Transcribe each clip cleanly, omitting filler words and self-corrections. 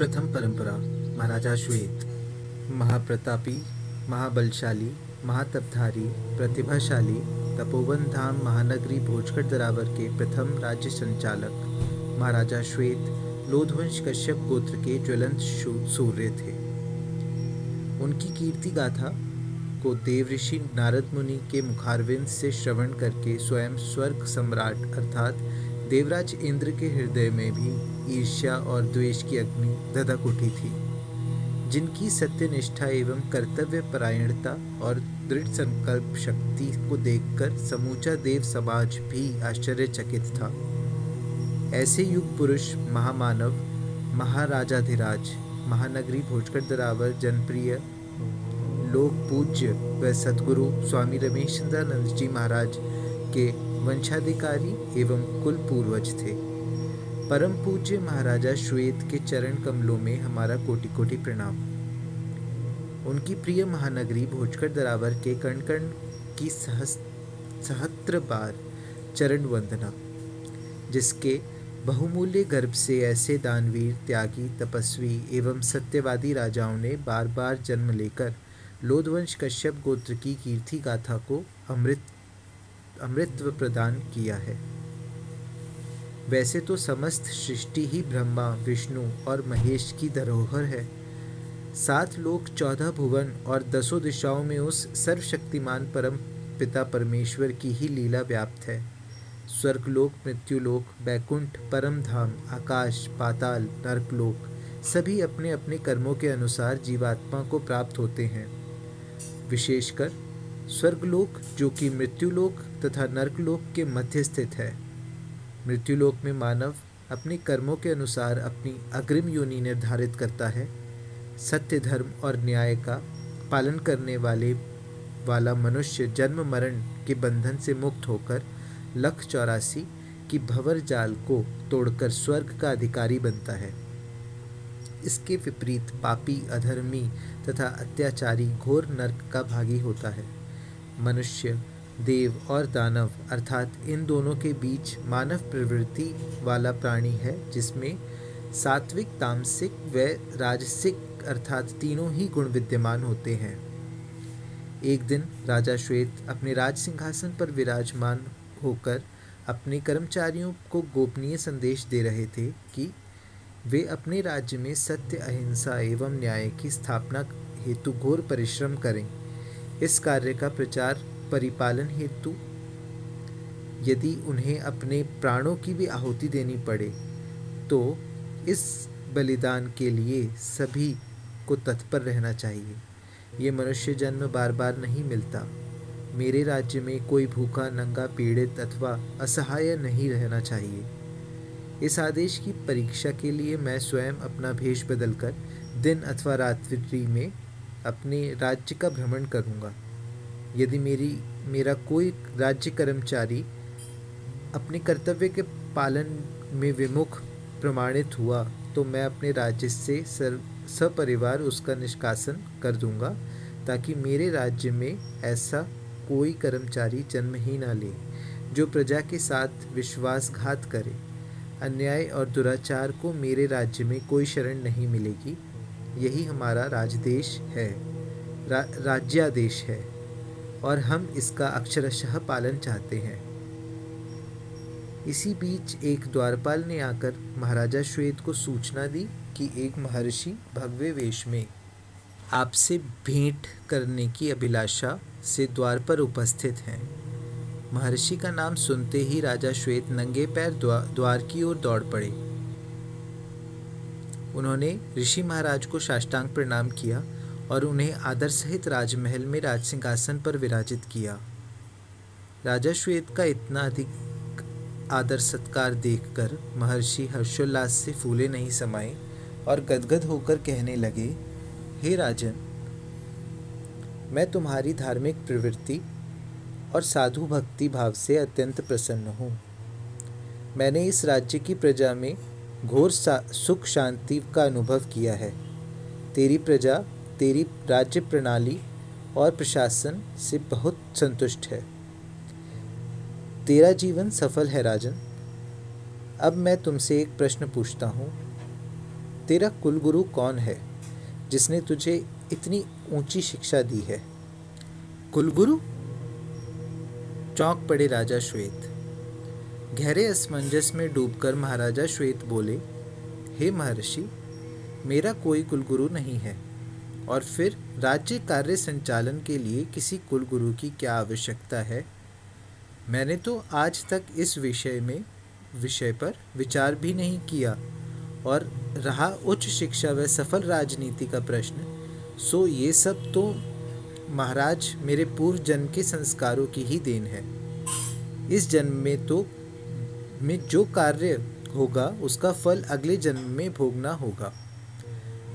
प्रथम परंपरा। महाराजा श्वेत महाप्रतापी, महाबलशाली, महातपधारी, प्रतिभाशाली, तपोवन धाम महानगरी भोजगढ़ दरावर के प्रथम राज्य संचालक महाराजा श्वेत लोधवंश कश्यप गोत्र के ज्वलंत सूर्य थे। उनकी कीर्ति गाथा को देव ऋषि नारद मुनि के मुखारविंद से श्रवण करके स्वयं स्वर्ग सम्राट अर्थात देवराज इंद्र के हृदय में भी ईर्ष्या और द्वेष की अग्नि धधक उठी थी, जिनकी सत्यनिष्ठा एवं कर्तव्य परायणता और दृढ़ संकल्प शक्ति को देखकर समूचा देव समाज भी आश्चर्यचकित था। ऐसे युग पुरुष, महामानव, महाराजाधिराज, महानगरी भोजगढ़ दरावर जनप्रिय, लोक पूज्य व सद्गुरु स्वामी रमेशचंद्रानंद जी महाराज के वंशाधिकारी एवं कुल पूर्वज थे। परम पूज्य महाराजा श्वेत के चरण कमलों में हमारा कोटि कोटि प्रणाम। उनकी प्रिय महानगरी भोजगढ़ दरावर के कण कण की सहस्त्र बार चरण वंदना, जिसके बहुमूल्य गर्भ से ऐसे दानवीर, त्यागी, तपस्वी एवं सत्यवादी राजाओं ने बार बार जन्म लेकर लोधवंश कश्यप गोत्र की कीर्ति गाथा को अमृतत्व प्रदान किया है। वैसे तो समस्त सृष्टि ही ब्रह्मा, विष्णु और महेश की धरोहर है। 7 लोक, 14 भुवन और 10 दिशाओं में उस सर्वशक्तिमान परम पिता परमेश्वर की ही लीला व्याप्त है। स्वर्गलोक, मृत्युलोक, बैकुंठ, परम धाम, आकाश, पाताल, नरकलोक सभी अपने अपने कर्मों के अनुसार जीवात्मा को प्राप्त होते हैं। विशेषकर स्वर्गलोक, जो कि मृत्युलोक तथा नरकलोक के मध्य स्थित है। मृत्युलोक में मानव अपने कर्मों के अनुसार अपनी अग्रिम योनि निर्धारित करता है। सत्य, धर्म और न्याय का पालन करने वाला मनुष्य जन्म मरण के बंधन से मुक्त होकर 1,84 की भंवर जाल को तोड़कर स्वर्ग का अधिकारी बनता है। इसके विपरीत पापी, अधर्मी तथा अत्याचारी घोर नरक का भागी होता है। मनुष्य, देव और दानव अर्थात इन दोनों के बीच मानव प्रवृत्ति वाला प्राणी है, जिसमें सात्विक, तामसिक व राजसिक अर्थात तीनों ही गुण विद्यमान होते हैं। एक दिन राजा श्वेत अपने राज सिंहासन पर विराजमान होकर अपने कर्मचारियों को गोपनीय संदेश दे रहे थे कि वे अपने राज्य में सत्य, अहिंसा एवं न्याय की स्थापना हेतु घोर परिश्रम करें। इस कार्य का प्रचार परिपालन हेतु यदि उन्हें अपने प्राणों की भी आहुति देनी पड़े, तो इस बलिदान के लिए सभी को तत्पर रहना चाहिए। ये मनुष्य जन्म बार बार नहीं मिलता। मेरे राज्य में कोई भूखा, नंगा, पीड़ित अथवा असहाय नहीं रहना चाहिए। इस आदेश की परीक्षा के लिए मैं स्वयं अपना भेष बदलकर दिन अथवा रात्रि में अपने राज्य का भ्रमण करूंगा। यदि मेरा कोई राज्य कर्मचारी अपने कर्तव्य के पालन में विमुख प्रमाणित हुआ, तो मैं अपने राज्य से सपरिवार उसका निष्कासन कर दूंगा, ताकि मेरे राज्य में ऐसा कोई कर्मचारी जन्म ही न ले जो प्रजा के साथ विश्वासघात करे। अन्याय और दुराचार को मेरे राज्य में कोई शरण नहीं मिलेगी। यही हमारा राजदेश है, राज्यादेश है, और हम इसका अक्षरशः पालन चाहते हैं। इसी बीच एक द्वारपाल ने आकर महाराजा श्वेत को सूचना दी कि एक महर्षि भगवे वेश में आपसे भेंट करने की अभिलाषा से द्वार पर उपस्थित हैं। महर्षि का नाम सुनते ही राजा श्वेत नंगे पैर द्वार की ओर दौड़ पड़े। उन्होंने ऋषि महाराज को साष्टांग प्रणाम किया और उन्हें आदर सहित राजमहल में राज सिंहासन पर विराजित किया। राजा श्वेत का इतना अधिक आदर सत्कार देखकर महर्षि हर्षोल्लास से फूले नहीं समाये और गदगद होकर कहने लगे, हे राजन, मैं तुम्हारी धार्मिक प्रवृत्ति और साधु भक्ति भाव से अत्यंत प्रसन्न हूँ। मैंने इस राज्य की प्रजा में घोर सुख शांति का अनुभव किया है। तेरी प्रजा तेरी राज्य प्रणाली और प्रशासन से बहुत संतुष्ट है। तेरा जीवन सफल है राजन। अब मैं तुमसे एक प्रश्न पूछता हूँ। तेरा कुलगुरु कौन है जिसने तुझे इतनी ऊंची शिक्षा दी है? कुलगुरु? चौंक पड़े राजा श्वेत। गहरे असमंजस में डूबकर महाराजा श्वेत बोले, हे महर्षि, मेरा कोई कुलगुरु नहीं है, और फिर राज्य कार्य संचालन के लिए किसी कुलगुरु की क्या आवश्यकता है? मैंने तो आज तक इस विषय पर विचार भी नहीं किया, और रहा उच्च शिक्षा व सफल राजनीति का प्रश्न, सो ये सब तो महाराज मेरे पूर्व जन्म के संस्कारों की ही देन है। इस जन्म में जो कार्य होगा उसका फल अगले जन्म में भोगना होगा।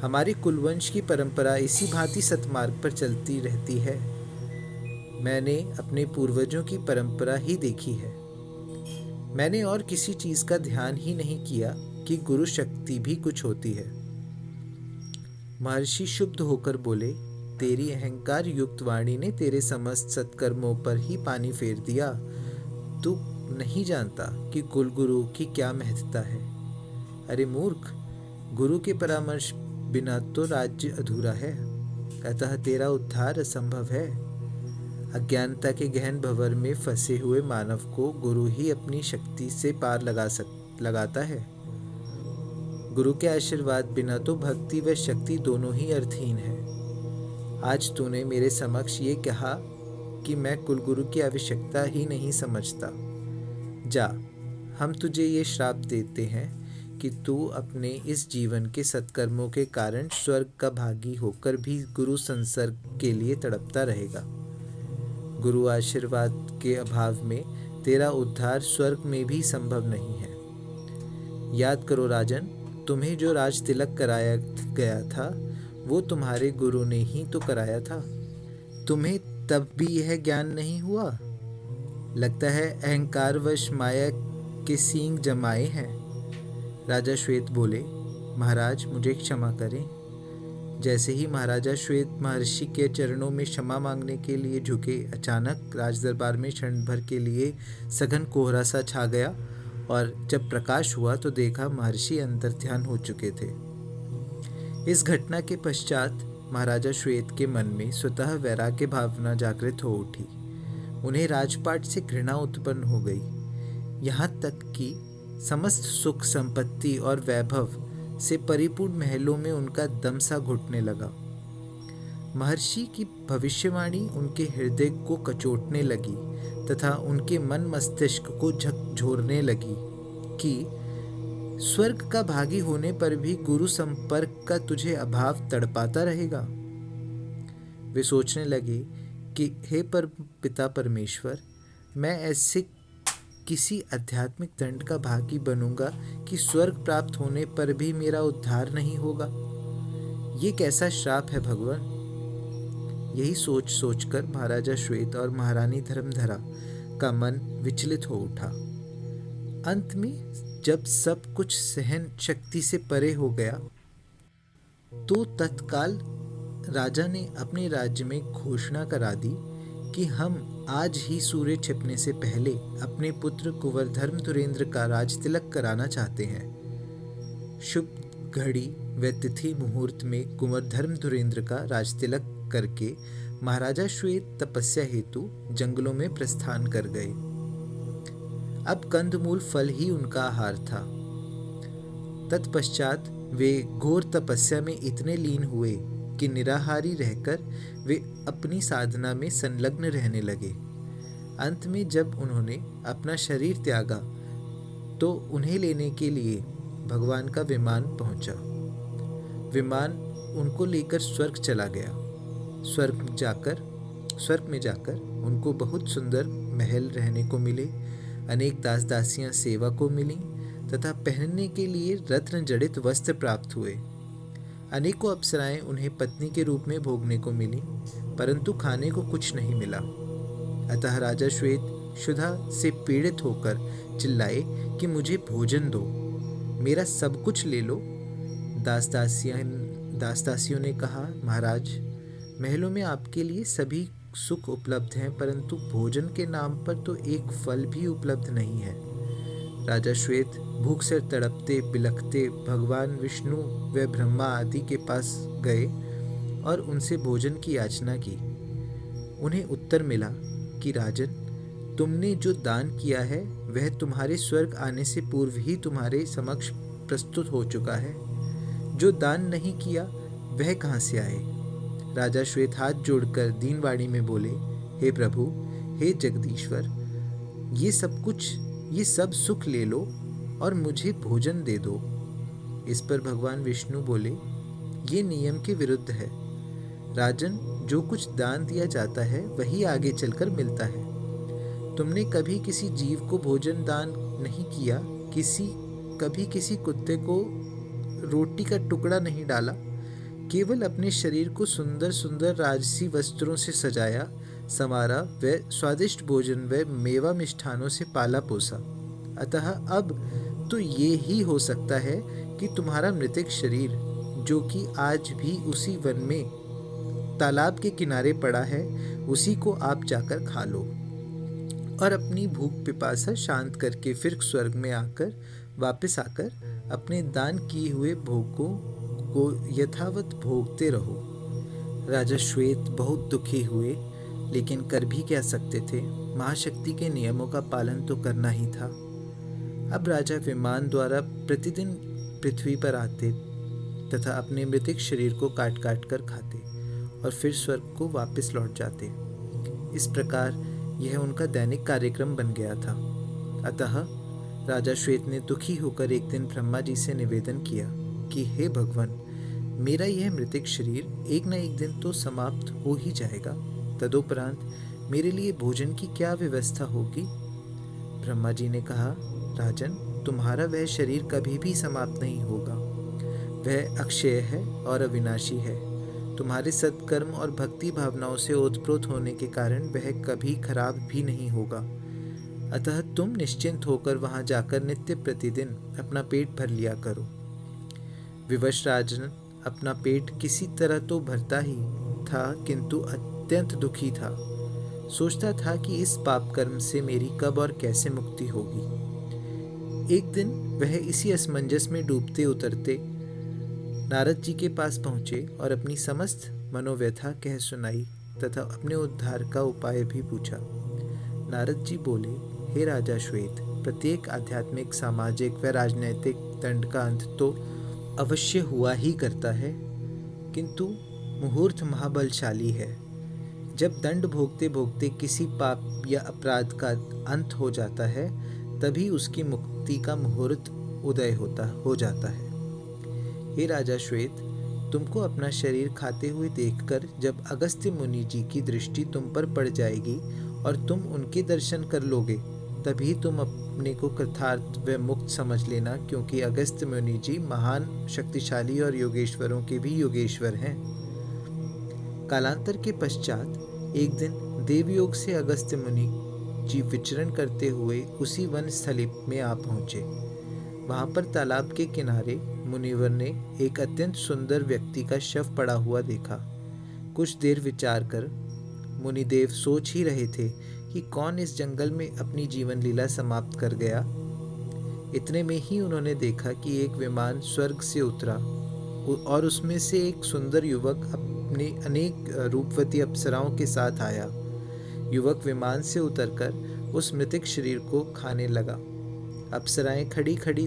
हमारे कुलवंश की परंपरा इसी भांति सतमार्ग पर चलती रहती है। मैंने अपने पूर्वजों की परंपरा ही देखी है। मैंने और किसी चीज़ का ध्यान ही नहीं किया कि गुरु शक्ति भी कुछ होती है। महर्षि शुद्ध होकर बोले, तेरी अहंकार युक्त वाणी ने तेरे समस्त सत्कर्मों पर ही पानी फेर दिया। तू नहीं जानता कि कुलगुरु की क्या महत्ता है। अरे मूर्ख, गुरु के परामर्श बिना तो राज्य अधूरा है, अतः तेरा उद्धार असंभव है। अज्ञानता के गहन भंवर में फंसे हुए मानव को गुरु ही अपनी शक्ति से पार लगाता है। गुरु के आशीर्वाद बिना तो भक्ति व शक्ति दोनों ही अर्थहीन है। आज तूने मेरे समक्ष ये कहा कि मैं कुलगुरु की आवश्यकता ही नहीं समझता। जा, हम तुझे ये श्राप देते हैं कि तू अपने इस जीवन के सत्कर्मों के कारण स्वर्ग का भागी होकर भी गुरु संसर्ग के लिए तड़पता रहेगा। गुरु आशीर्वाद के अभाव में तेरा उद्धार स्वर्ग में भी संभव नहीं है। याद करो राजन, तुम्हें जो राज तिलक कराया गया था वो तुम्हारे गुरु ने ही तो कराया था। तुम्हें तब भी यह ज्ञान नहीं हुआ? लगता है अहंकारवश माया के सींग जमाए हैं। राजा श्वेत बोले, महाराज मुझे क्षमा करें। जैसे ही महाराजा श्वेत महर्षि के चरणों में क्षमा मांगने के लिए झुके, अचानक राजदरबार में क्षण भर के लिए सघन कोहरा सा छा गया, और जब प्रकाश हुआ तो देखा महर्षि अंतर्ध्यान हो चुके थे। इस घटना के पश्चात महाराजा श्वेत के मन में स्वतः वैराग्य भावना जागृत हो उठी। उन्हें राजपाट से घृणा उत्पन्न हो गई। यहाँ तक कि समस्त सुख संपत्ति और वैभव से परिपूर्ण महलों में उनका दम सा घुटने लगा। महर्षि की भविष्यवाणी उनके हृदय को कचोटने लगी तथा उनके मन मस्तिष्क को झकझोरने लगी कि स्वर्ग का भागी होने पर भी गुरु संपर्क का तुझे अभाव तड़पाता रहेगा। वे सोचने लगे कि हे पिता परमेश्वर, मैं ऐसे किसी आध्यात्मिक दंड का भागी बनूंगा कि स्वर्ग प्राप्त होने पर भी मेरा उद्धार नहीं होगा। ये कैसा श्राप है भगवान। यही सोच सोचकर महाराजा श्वेत और महारानी धर्मधरा का मन विचलित हो उठा। अंत में जब सब कुछ सहन शक्ति से परे हो गया तो तत्काल राजा ने अपने राज्य में घोषणा करा दी कि हम आज ही सूर्य छिपने से पहले अपने पुत्र कुंवर धर्मधुरेंद्र का राज तिलक कराना चाहते हैं। शुभ घड़ी व तिथि मुहूर्त में कुंवर धर्मधुरेंद्र का राज तिलक करके महाराजा श्वेत तपस्या हेतु जंगलों में प्रस्थान कर गए। अब कंदमूल फल ही उनका आहार था। तत्पश्चात वे घोर तपस्या में इतने लीन हुए कि निराहारी रहकर वे अपनी साधना में संलग्न रहने लगे। अंत में जब उन्होंने अपना शरीर त्यागा तो उन्हें लेने के लिए भगवान का विमान पहुंचा। विमान उनको लेकर स्वर्ग चला गया। स्वर्ग में जाकर उनको बहुत सुंदर महल रहने को मिले, अनेक दास दासियां सेवा को मिली तथा पहनने के लिए रत्न जड़ित वस्त्र प्राप्त हुए। अनेकों अप्सराएं उन्हें पत्नी के रूप में भोगने को मिली, परंतु खाने को कुछ नहीं मिला। अतः राजा श्वेत क्षुधा से पीड़ित होकर चिल्लाए कि मुझे भोजन दो, मेरा सब कुछ ले लो। दास-दासियों ने कहा, महाराज, महलों में आपके लिए सभी सुख उपलब्ध हैं, परंतु भोजन के नाम पर तो एक फल भी उपलब्ध नहीं है। राजा श्वेत भूख से तड़पते बिलखते भगवान विष्णु व ब्रह्मा आदि के पास गए और उनसे भोजन की याचना की। उन्हें उत्तर मिला कि राजन, तुमने जो दान किया है वह तुम्हारे स्वर्ग आने से पूर्व ही तुम्हारे समक्ष प्रस्तुत हो चुका है। जो दान नहीं किया वह कहाँ से आए? राजा श्वेत हाथ जोड़कर दीनवाणी में बोले, हे प्रभु, हे जगदीश्वर, ये सब सुख ले लो और मुझे भोजन दे दो। इस पर भगवान विष्णु बोले, ये नियम के विरुद्ध है। राजन, जो कुछ दान दिया जाता है वही आगे चलकर मिलता है। तुमने कभी किसी जीव को भोजन दान नहीं किया, कभी किसी कुत्ते को रोटी का टुकड़ा नहीं डाला, केवल अपने शरीर को सुंदर सुंदर राजसी वस्त्रों से सजाया, संवारा व स्वादिष्ट भोजन व मेवा मिष्ठानों से पाला पोसा। अतः अब तो ये ही हो सकता है कि तुम्हारा मृतिक शरीर, जो कि आज भी उसी वन में तालाब के किनारे पड़ा है, उसी को आप जाकर खा लो और अपनी भूख पिपासा शांत करके फिर स्वर्ग में वापस आकर अपने दान किए हुए भोगों को यथावत भोगते रहो। राजा श्वेत बहुत दुखी हुए, लेकिन कर भी क्या सकते थे? महाशक्ति के नियमों का पालन तो करना ही था। अब राजा विमान द्वारा प्रतिदिन पृथ्वी पर आते तथा अपने मृतिक शरीर को काट काट कर खाते और फिर स्वर्ग को वापस लौट जाते। इस प्रकार यह उनका दैनिक कार्यक्रम बन गया था। अतः राजा श्वेत ने दुखी होकर एक दिन ब्रह्मा जी से निवेदन किया कि हे भगवान, मेरा यह मृतिक शरीर एक न एक दिन तो समाप्त हो ही जाएगा। तदुपरांत मेरे लिए भोजन की क्या व्यवस्था होगी? ब्रह्मा जी ने कहा, राजन, तुम्हारा वह शरीर कभी भी समाप्त नहीं होगा। वह अक्षय है और अविनाशी है। तुम्हारे सत्कर्म और भक्ति भावनाओं से ओतप्रोत होने के कारण वह कभी खराब भी नहीं होगा। अतः तुम निश्चिंत होकर वहां जाकर नित्य प्रतिदिन अपना पेट भर लिया करो। विवश राजन अपना पेट किसी तरह तो भरता ही था, किंतु अत्यंत दुखी था। सोचता था कि इस पाप कर्म से मेरी कब और कैसे मुक्ति होगी। एक दिन वह इसी असमंजस में डूबते उतरते नारद जी के पास पहुंचे और अपनी समस्त मनोव्यथा कह सुनाई तथा अपने उद्धार का उपाय भी पूछा। नारद जी बोले, हे राजा श्वेत, प्रत्येक आध्यात्मिक, सामाजिक व राजनैतिक दंड का अंत तो अवश्य हुआ ही करता है, किंतु मुहूर्त महाबलशाली है। जब दंड भोगते भोगते किसी पाप या अपराध का अंत हो जाता है, तभी उसकी मुक्ति का मुहूर्त उदय हो जाता है। हे राजा श्वेत, तुमको अपना शरीर खाते हुए देखकर जब अगस्त्य मुनि जी की दृष्टि तुम पर पड़ जाएगी और तुम उनके दर्शन कर लोगे, तभी तुम अपने को कृतार्थ व मुक्त समझ लेना, क्योंकि अगस्त्य मुनि जी महान, शक्तिशाली और योगेश्वरों के भी योगेश्वर हैं। कालांतर के पश्चात एक दिन देवयोग से अगस्त्य मुनि जी विचरण करते हुए उसी वन स्थली में आ पहुंचे। वहां पर तालाब के किनारे मुनिवर ने एक अत्यंत सुंदर व्यक्ति का शव पड़ा हुआ देखा। कुछ देर विचार कर मुनिदेव सोच ही रहे थे कि कौन इस जंगल में अपनी जीवन लीला समाप्त कर गया। इतने में ही उन्होंने देखा कि एक विमान स्वर्ग से उतरा और उसमें से एक सुंदर युवक अपने अनेक रूपवती अप्सराओं के साथ आया। युवक विमान से उतरकर उस मृतिक शरीर को खाने लगा। अप्सराएं खड़ी खड़ी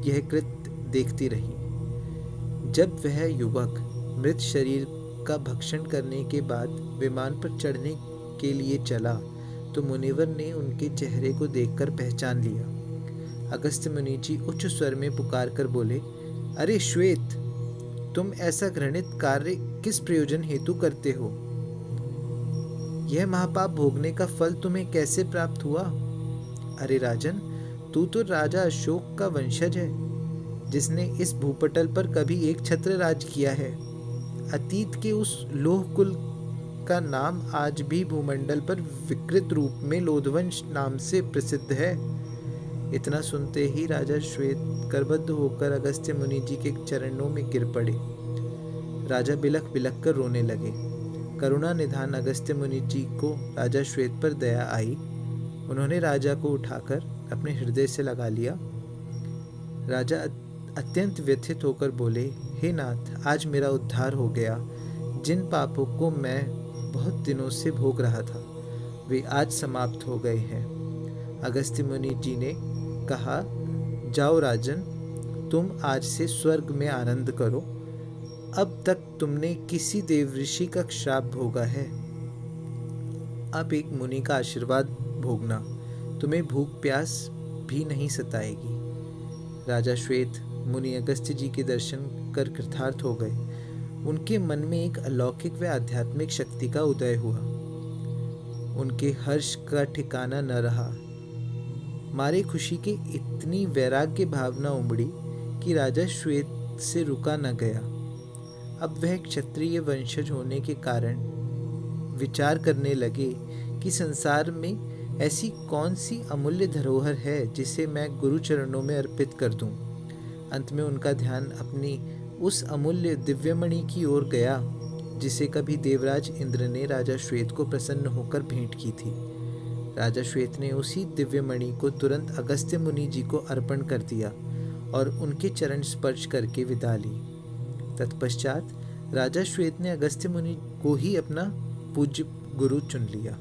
यह कृत्य देखती रही। जब वह युवक मृत शरीर का भक्षण करने के बाद विमान पर चढ़ने के लिए चला, तो मुनिवर ने उनके चेहरे को देखकर पहचान लिया। अगस्त्य मुनि जी उच्च स्वर में पुकार कर बोले, अरे श्वेत, तुम ऐसा घृणित कार्य किस प्रयोजन हेतु करते हो? यह महापाप भोगने का फल तुम्हें कैसे प्राप्त हुआ? अरे राजन, तू तो राजा अशोक का वंशज है, जिसने इस भूपटल पर कभी एक छत्र राज किया है। अतीत के उस लोह कुल का नाम आज भी भूमंडल पर विकृत रूप में लोधवंश नाम से प्रसिद्ध है। इतना सुनते ही राजा श्वेत करबद्ध होकर अगस्त्य मुनि जी के चरणों में गिर पड़े। राजा बिलख बिलख कर रोने लगे। करुणा निधान अगस्त्य मुनि जी को राजा श्वेत पर दया आई। उन्होंने राजा को उठाकर अपने हृदय से लगा लिया। राजा अत्यंत व्यथित होकर बोले, हे नाथ, आज मेरा उद्धार हो गया। जिन पापों को मैं बहुत दिनों से भोग रहा था वे आज समाप्त हो गए हैं। अगस्त्य मुनि जी ने कहा, जाओ राजन, तुम आज से स्वर्ग में आनंद करो। अब तक तुमने किसी देव ऋषि का श्राप भोगा है, अब एक मुनि का आशीर्वाद भोगना, तुम्हें भूख प्यास भी नहीं सताएगी। राजा श्वेत मुनि अगस्त्य जी के दर्शन कर कृतार्थ हो गए। उनके मन में एक अलौकिक व आध्यात्मिक शक्ति का उदय हुआ। उनके हर्ष का ठिकाना न रहा। मारे खुशी के इतनी वैराग्य भावना उमड़ी कि राजा श्वेत से रुका न गया। अब वह क्षत्रिय वंशज होने के कारण विचार करने लगे कि संसार में ऐसी कौन सी अमूल्य धरोहर है जिसे मैं गुरु चरणों में अर्पित कर दूं। अंत में उनका ध्यान अपनी उस अमूल्य दिव्यमणि की ओर गया जिसे कभी देवराज इंद्र ने राजा श्वेत को प्रसन्न होकर भेंट की थी। राजा श्वेत ने उसी दिव्यमणि को तुरंत अगस्त्य मुनि जी को अर्पण कर दिया और उनके चरण स्पर्श करके विदा ली। तत्पश्चात राजा श्वेत ने अगस्त्य मुनि को ही अपना पूज्य गुरु चुन लिया।